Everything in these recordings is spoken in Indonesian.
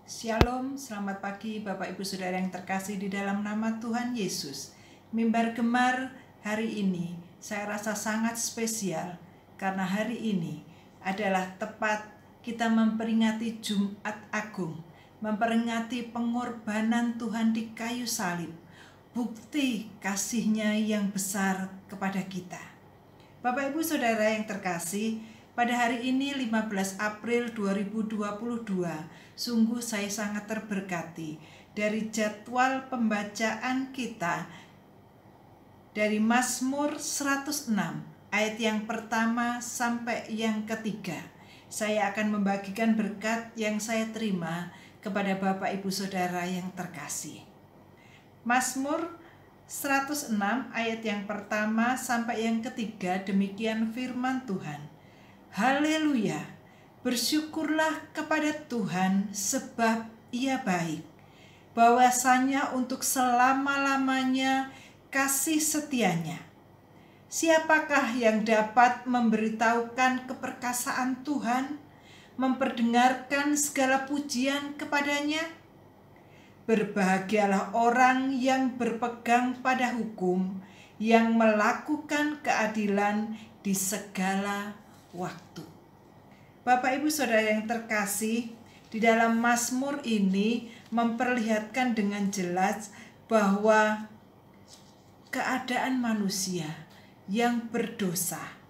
Shalom, selamat pagi Bapak Ibu Saudara yang terkasih di dalam nama Tuhan Yesus. Mimbar Gemar hari ini saya rasa sangat spesial karena hari ini adalah tepat kita memperingati Jumat Agung, memperingati pengorbanan Tuhan di kayu salib, bukti kasih-Nya yang besar kepada kita. Bapak Ibu Saudara yang terkasih, pada hari ini 15 April 2022, sungguh saya sangat terberkati dari jadwal pembacaan kita dari Mazmur 106 ayat yang pertama sampai yang ketiga. Saya akan membagikan berkat yang saya terima kepada Bapak Ibu Saudara yang terkasih. Mazmur 106 ayat yang pertama sampai yang ketiga, demikian firman Tuhan. Haleluya, bersyukurlah kepada Tuhan sebab Ia baik. Bahwasanya untuk selama-lamanya kasih setianya. Siapakah yang dapat memberitahukan keperkasaan Tuhan, memperdengarkan segala pujian kepadanya? Berbahagialah orang yang berpegang pada hukum, yang melakukan keadilan di segala waktu. Bapak Ibu Saudara yang terkasih, di dalam Mazmur ini memperlihatkan dengan jelas bahwa keadaan manusia yang berdosa,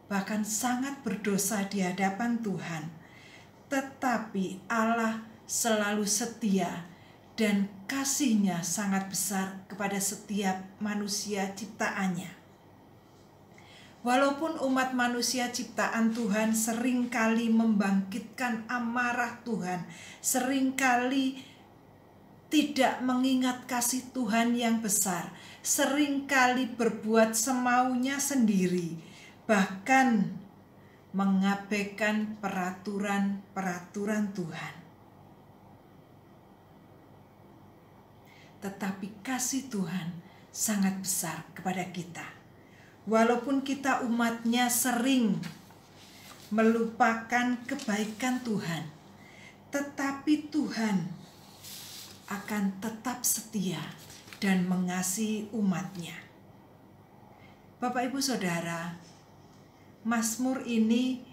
bahkan sangat berdosa di hadapan Tuhan, tetapi Allah selalu setia dan kasih-Nya sangat besar kepada setiap manusia ciptaannya. Walaupun umat manusia ciptaan Tuhan seringkali membangkitkan amarah Tuhan, seringkali tidak mengingat kasih Tuhan yang besar, seringkali berbuat semaunya sendiri, bahkan mengabaikan peraturan-peraturan Tuhan. Tetapi kasih Tuhan sangat besar kepada kita. Walaupun kita umatnya sering melupakan kebaikan Tuhan, tetapi Tuhan akan tetap setia dan mengasihi umatnya. Bapak Ibu Saudara, Mazmur ini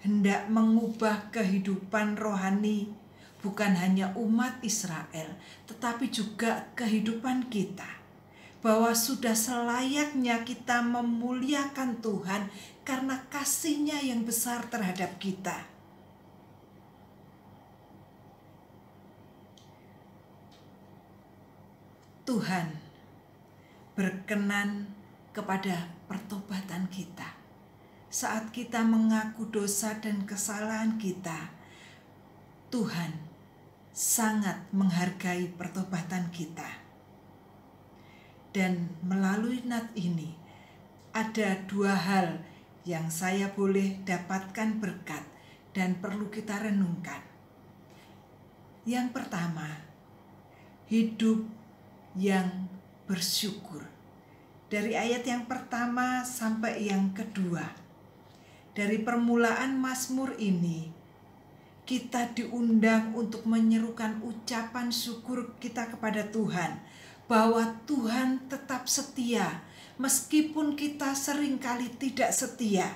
hendak mengubah kehidupan rohani bukan hanya umat Israel, tetapi juga kehidupan kita. Bahwa sudah selayaknya kita memuliakan Tuhan karena kasih-Nya yang besar terhadap kita. Tuhan berkenan kepada pertobatan kita. Saat kita mengaku dosa dan kesalahan kita, Tuhan sangat menghargai pertobatan kita. Dan melalui nat ini ada dua hal yang saya boleh dapatkan berkat dan perlu kita renungkan. Yang pertama, hidup yang bersyukur. Dari ayat yang pertama sampai yang kedua. Dari permulaan Mazmur ini, kita diundang untuk menyerukan ucapan syukur kita kepada Tuhan. Bahwa Tuhan tetap setia meskipun kita seringkali tidak setia.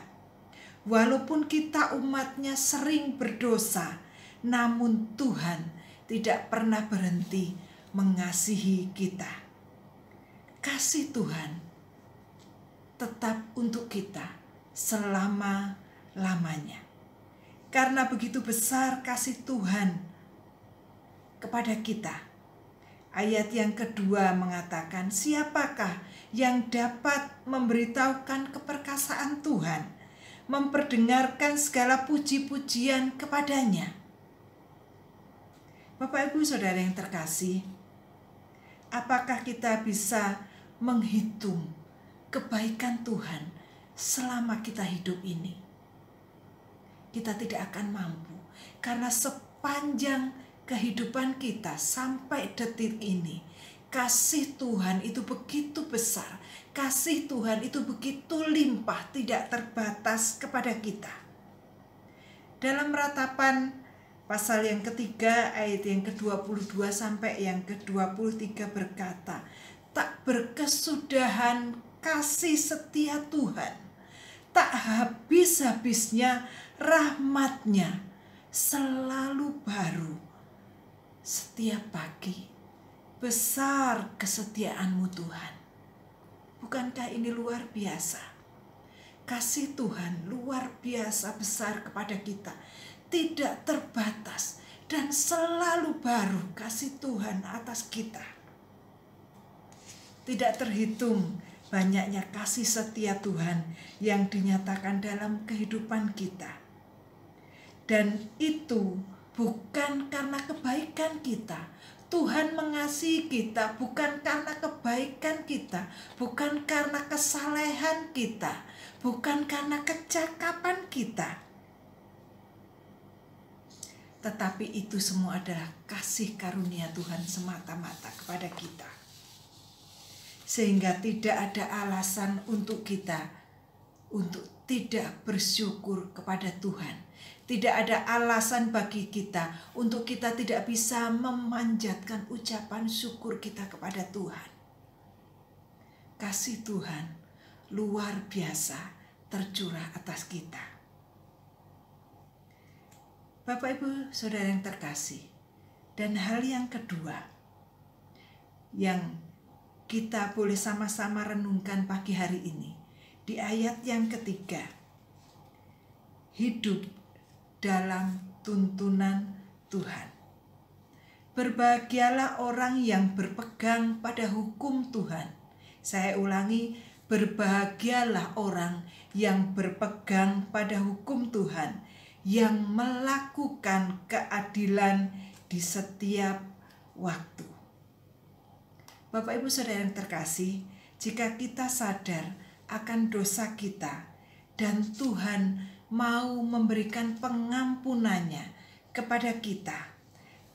Walaupun kita umatnya sering berdosa, namun Tuhan tidak pernah berhenti mengasihi kita. Kasih Tuhan tetap untuk kita selama-lamanya. Karena begitu besar kasih Tuhan kepada kita. Ayat yang kedua mengatakan, siapakah yang dapat memberitahukan keperkasaan Tuhan, memperdengarkan segala puji-pujian kepadanya. Bapak Ibu Saudara yang terkasih, apakah kita bisa menghitung kebaikan Tuhan selama kita hidup ini? Kita tidak akan mampu, karena sepanjang kehidupan kita sampai detik ini, kasih Tuhan itu begitu besar, kasih Tuhan itu begitu limpah, tidak terbatas kepada kita. Dalam ratapan pasal yang ketiga ayat yang ke-22 sampai yang ke-23 berkata, tak berkesudahan kasih setia Tuhan, tak habis-habisnya rahmat-Nya, selalu baru setiap pagi. Besar kesetiaan-Mu Tuhan. Bukankah ini luar biasa? Kasih Tuhan luar biasa besar kepada kita, tidak terbatas dan selalu baru kasih Tuhan atas kita. Tidak terhitung banyaknya kasih setia Tuhan yang dinyatakan dalam kehidupan kita. Dan itu bukan karena kebaikan kita. Tuhan mengasihi kita bukan karena kebaikan kita, bukan karena kesalehan kita, bukan karena kecakapan kita. Tetapi itu semua adalah kasih karunia Tuhan semata-mata kepada kita. Sehingga tidak ada alasan untuk kita untuk tidak bersyukur kepada Tuhan. Tidak ada alasan bagi kita untuk kita tidak bisa memanjatkan ucapan syukur kita kepada Tuhan. Kasih Tuhan luar biasa tercurah atas kita. Bapak Ibu Saudara yang terkasih, dan hal yang kedua yang kita boleh sama-sama renungkan pagi hari ini, di ayat yang ketiga, hidup dalam tuntunan Tuhan. Berbahagialah orang yang berpegang pada hukum Tuhan. Saya ulangi, berbahagialah orang yang berpegang pada hukum Tuhan, yang melakukan keadilan di setiap waktu. Bapak Ibu Saudara yang terkasih, jika kita sadar akan dosa kita dan Tuhan mau memberikan pengampunannya kepada kita,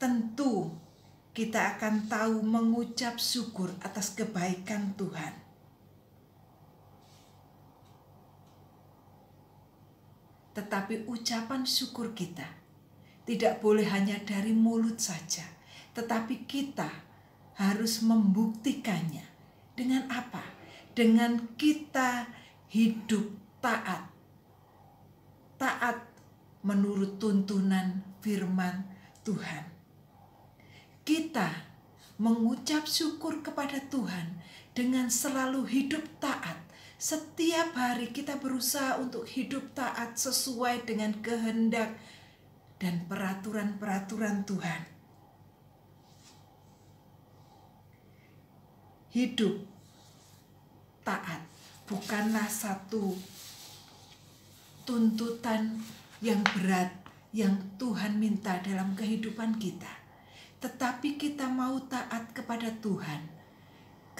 tentu kita akan tahu mengucap syukur atas kebaikan Tuhan. Tetapi ucapan syukur kita tidak boleh hanya dari mulut saja, tetapi kita harus membuktikannya. Dengan apa? Dengan kita hidup taat menurut tuntunan firman Tuhan. Kita mengucap syukur kepada Tuhan dengan selalu hidup taat. Setiap hari kita berusaha untuk hidup taat sesuai dengan kehendak dan peraturan-peraturan Tuhan. Hidup taat bukanlah satu tuntutan yang berat yang Tuhan minta dalam kehidupan kita. Tetapi kita mau taat kepada Tuhan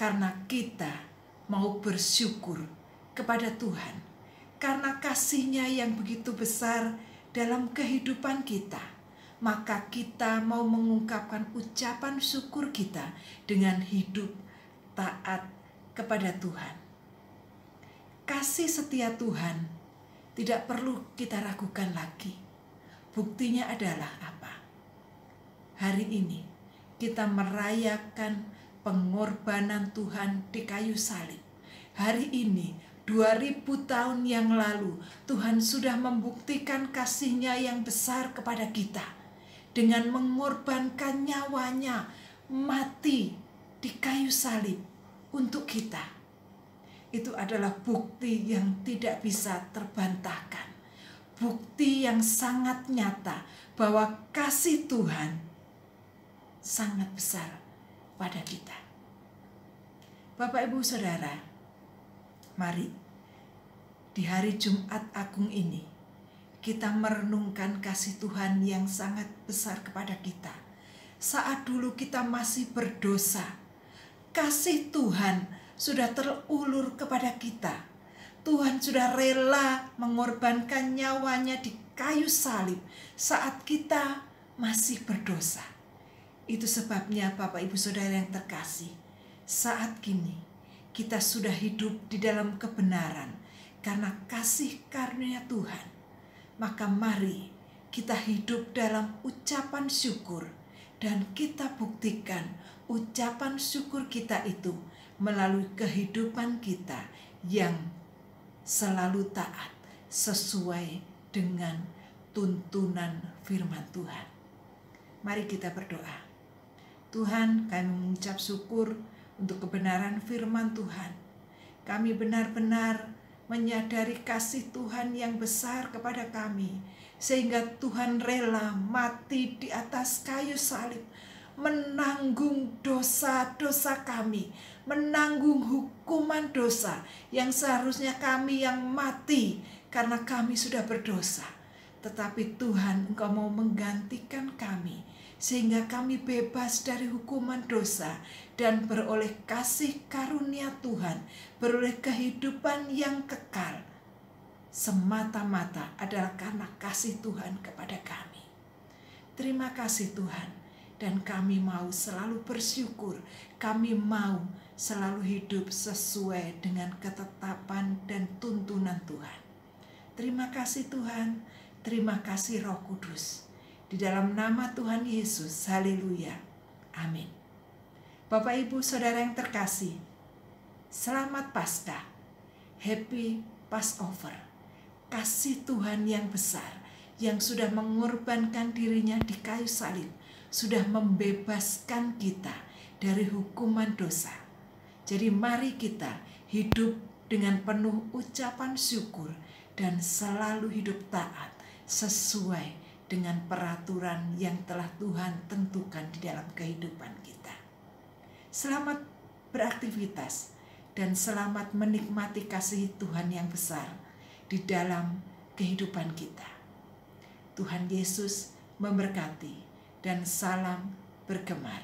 karena kita mau bersyukur kepada Tuhan. Karena kasih-Nya yang begitu besar dalam kehidupan kita, maka kita mau mengungkapkan ucapan syukur kita dengan hidup taat kepada Tuhan. Kasih setia Tuhan tidak perlu kita ragukan lagi. Buktinya adalah apa? Hari ini kita merayakan pengorbanan Tuhan di kayu salib. Hari ini 2000 tahun yang lalu Tuhan sudah membuktikan kasih-Nya yang besar kepada kita dengan mengorbankan nyawanya mati di kayu salib untuk kita. Itu adalah bukti yang tidak bisa terbantahkan. Bukti yang sangat nyata bahwa kasih Tuhan sangat besar pada kita. Bapak Ibu Saudara, mari di hari Jumat Agung ini kita merenungkan kasih Tuhan yang sangat besar kepada kita. Saat dulu kita masih berdosa, kasih Tuhan sudah terulur kepada kita. Tuhan sudah rela mengorbankan nyawanya di kayu salib saat kita masih berdosa. Itu sebabnya Bapak Ibu Saudara yang terkasih, saat kini kita sudah hidup di dalam kebenaran karena kasih karunia Tuhan. Maka mari kita hidup dalam ucapan syukur, dan kita buktikan ucapan syukur kita itu melalui kehidupan kita yang selalu taat sesuai dengan tuntunan firman Tuhan. Mari kita berdoa. Tuhan, kami mengucap syukur untuk kebenaran firman Tuhan. Kami benar-benar menyadari kasih Tuhan yang besar kepada kami, sehingga Tuhan rela mati di atas kayu salib, menanggung dosa-dosa kami, menanggung hukuman dosa yang seharusnya kami yang mati karena kami sudah berdosa. Tetapi Tuhan, Engkau mau menggantikan kami sehingga kami bebas dari hukuman dosa dan beroleh kasih karunia Tuhan, beroleh kehidupan yang kekal. Semata-mata adalah karena kasih Tuhan kepada kami. Terima kasih Tuhan, dan kami mau selalu bersyukur. Kami mau selalu hidup sesuai dengan ketetapan dan tuntunan Tuhan. Terima kasih Tuhan, terima kasih Roh Kudus. Di dalam nama Tuhan Yesus, haleluya, amin. Bapak Ibu Saudara yang terkasih, selamat Paskah, Happy Passover. Kasih Tuhan yang besar, yang sudah mengorbankan dirinya di kayu salib, sudah membebaskan kita dari hukuman dosa. Jadi mari kita hidup dengan penuh ucapan syukur dan selalu hidup taat sesuai dengan peraturan yang telah Tuhan tentukan di dalam kehidupan kita. Selamat beraktivitas dan selamat menikmati kasih Tuhan yang besar di dalam kehidupan kita. Tuhan Yesus memberkati dan salam bergemar.